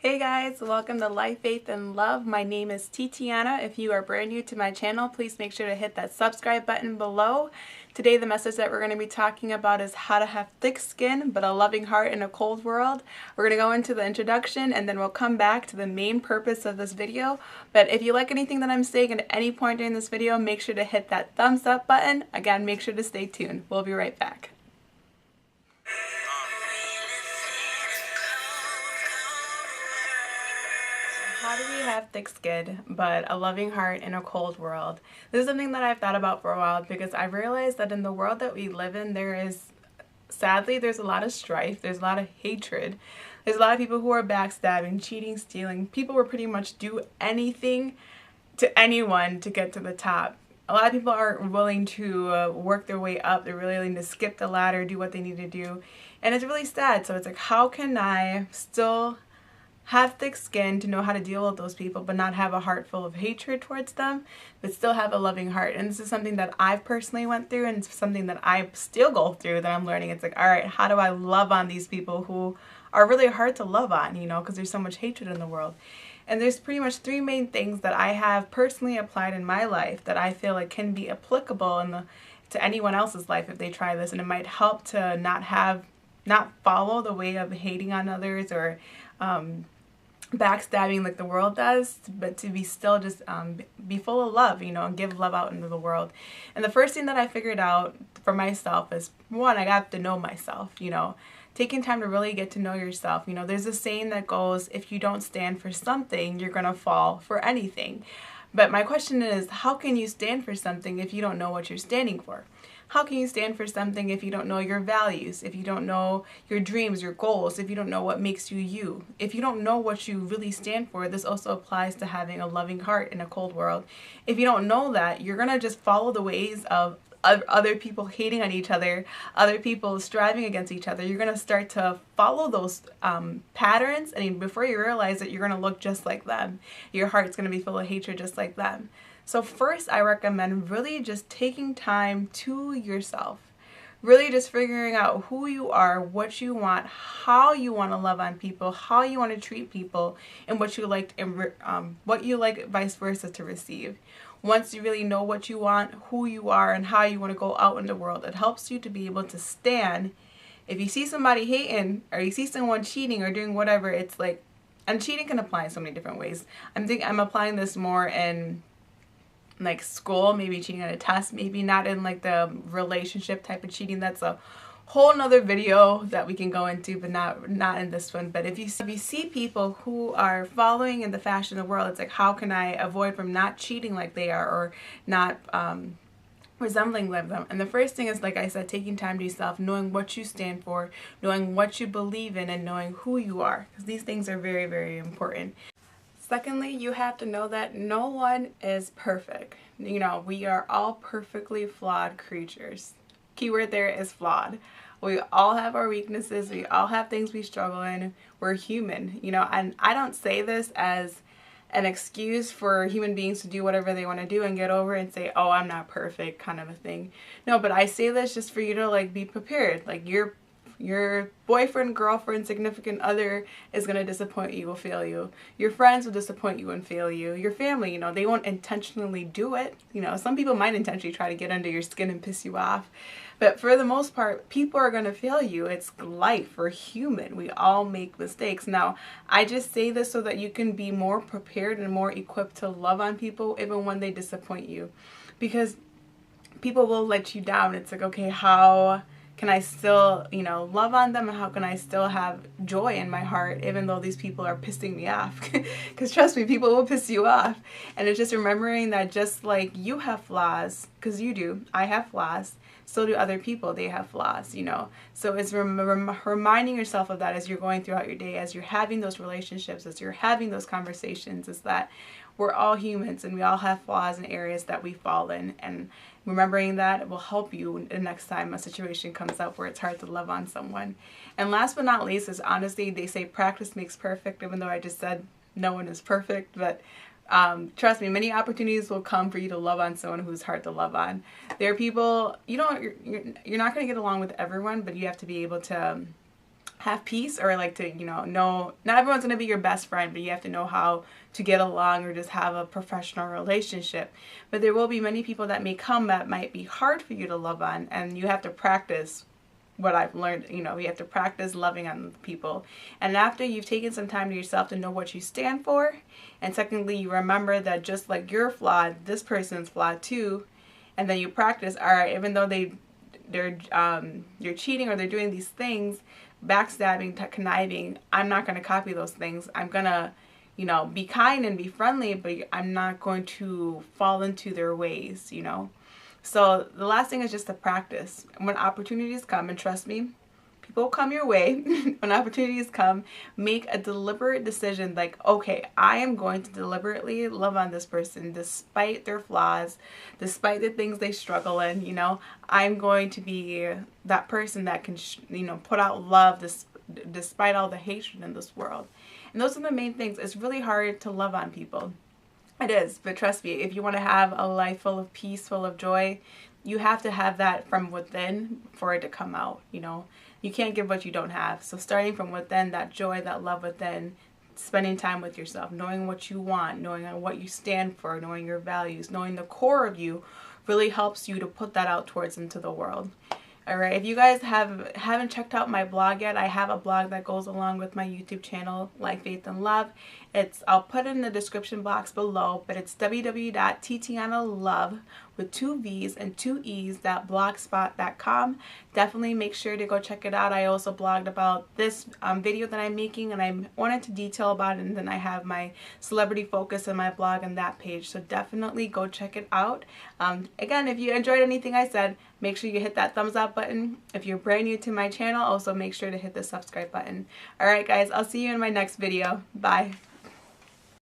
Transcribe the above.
Hey guys, welcome to Life, Faith, and Love. My name is Titiana. If you are brand new to my channel, please make sure to hit that subscribe button below. Today the message that we're going to be talking about is how to have thick skin but a loving heart in a cold world. We're going to go into the introduction and then we'll come back to the main purpose of this video. But if you like anything that I'm saying at any point during this video, make sure to hit that thumbs up button. Again, make sure to stay tuned. We'll be right back. How do we have thick skin but a loving heart in a cold world? This is something that I've thought about for a while because I've realized that in the world that we live in, sadly, there's a lot of strife, there's a lot of hatred, there's a lot of people who are backstabbing, cheating, stealing. People will pretty much do anything to anyone to get to the top. A lot of people aren't willing to work their way up. They're really willing to skip the ladder, do what they need to do. And it's really sad. So it's like, how can I still have thick skin to know how to deal with those people but not have a heart full of hatred towards them, but still have a loving heart? And this is something that I've personally went through, and it's something that I still go through, that I'm learning. It's like, all right, how do I love on these people who are really hard to love on, because there's so much hatred in the world. And there's pretty much three main things that I have personally applied in my life that I feel like can be applicable to anyone else's life if they try this, and it might help to not follow the way of hating on others or backstabbing like the world does, but to be still just be full of love, and give love out into the world. And the first thing that I figured out for myself is, one, I got to know myself, taking time to really get to know yourself. There's a saying that goes, if you don't stand for something, you're gonna fall for anything. But my question is, how can you stand for something if you don't know what you're standing for? How can you stand for something if you don't know your values, if you don't know your dreams, your goals, if you don't know what makes you you? If you don't know what you really stand for, this also applies to having a loving heart in a cold world. If you don't know that, you're going to just follow the ways of other people hating on each other, other people striving against each other. You're going to start to follow those patterns, and before you realize it, you're going to look just like them. Your heart's going to be full of hatred just like them. So first, I recommend really just taking time to yourself. Really just figuring out who you are, what you want, how you want to love on people, how you want to treat people, and what you like, vice versa, to receive. Once you really know what you want, who you are, and how you want to go out in the world, it helps you to be able to stand. If you see somebody hating, or you see someone cheating or doing whatever, it's like, and cheating can apply in so many different ways. I'm applying this more in like school, maybe cheating on a test, maybe not in like the relationship type of cheating. That's a whole nother video that we can go into, but not in this one. But if you see people who are following in the fashion of the world, it's like, how can I avoid from not cheating like they are, or not resembling them? And the first thing is, like I said, taking time to yourself, knowing what you stand for, knowing what you believe in, and knowing who you are, because these things are very, very important. Secondly, you have to know that no one is perfect. We are all perfectly flawed creatures. Keyword there is flawed. We all have our weaknesses. We all have things we struggle in. We're human, and I don't say this as an excuse for human beings to do whatever they want to do and get over it and say, oh, I'm not perfect, kind of a thing. No, but I say this just for you to like be prepared. Like your boyfriend, girlfriend, significant other is going to disappoint you, will fail you. Your friends will disappoint you and fail you. Your family, they won't intentionally do it. Some people might intentionally try to get under your skin and piss you off. But for the most part, people are going to fail you. It's life. We're human. We all make mistakes. Now, I just say this so that you can be more prepared and more equipped to love on people even when they disappoint you. Because people will let you down. It's like, okay, how can I still, love on them, and how can I still have joy in my heart even though these people are pissing me off? Because trust me, people will piss you off. And it's just remembering that just like you have flaws, because you do, I have flaws, so do other people, they have flaws, So it's reminding yourself of that as you're going throughout your day, as you're having those relationships, as you're having those conversations, is that we're all humans and we all have flaws in areas that we fall in. And remembering that will help you the next time a situation comes up where it's hard to love on someone. And last but not least is, honestly, they say practice makes perfect, even though I just said no one is perfect. But trust me, many opportunities will come for you to love on someone who's hard to love on. There are people, you're not going to get along with everyone, but you have to be able to have peace, or like to, you know, not everyone's going to be your best friend, but you have to know how to get along or just have a professional relationship. But there will be many people that may come that might be hard for you to love on, and you have to practice what I've learned. You know, you have to practice loving on people. And after you've taken some time to yourself to know what you stand for, and secondly, you remember that just like you're flawed, this person's flawed too, and then you practice, all right, even though you're cheating or they're doing these things, backstabbing, conniving, I'm not going to copy those things. I'm going to, you know, be kind and be friendly, but I'm not going to fall into their ways, you know. So the last thing is just to practice. When opportunities come, and trust me, people come your way. When opportunities come, make a deliberate decision like, okay, I am going to deliberately love on this person despite their flaws, despite the things they struggle in, you know. I'm going to be that person that can, you know, put out love despite all the hatred in this world. And those are the main things. It's really hard to love on people. It is, but trust me, if you want to have a life full of peace, full of joy, you have to have that from within for it to come out, you know. You can't give what you don't have. So starting from within, that joy, that love within, spending time with yourself, knowing what you want, knowing what you stand for, knowing your values, knowing the core of you really helps you to put that out towards into the world. Alright, if you guys haven't checked out my blog yet, I have a blog that goes along with my YouTube channel, Life, Faith, and Love. I'll put it in the description box below, but it's www.ttianalove with 2 V's and 2 E's.blogspot.com. Definitely make sure to go check it out. I also blogged about this video that I'm making, and I wanted to detail about it, and then I have my celebrity focus in my blog on that page. So definitely go check it out. Again, if you enjoyed anything I said, make sure you hit that thumbs up button. If you're brand new to my channel, also make sure to hit the subscribe button. Alright guys, I'll see you in my next video. Bye.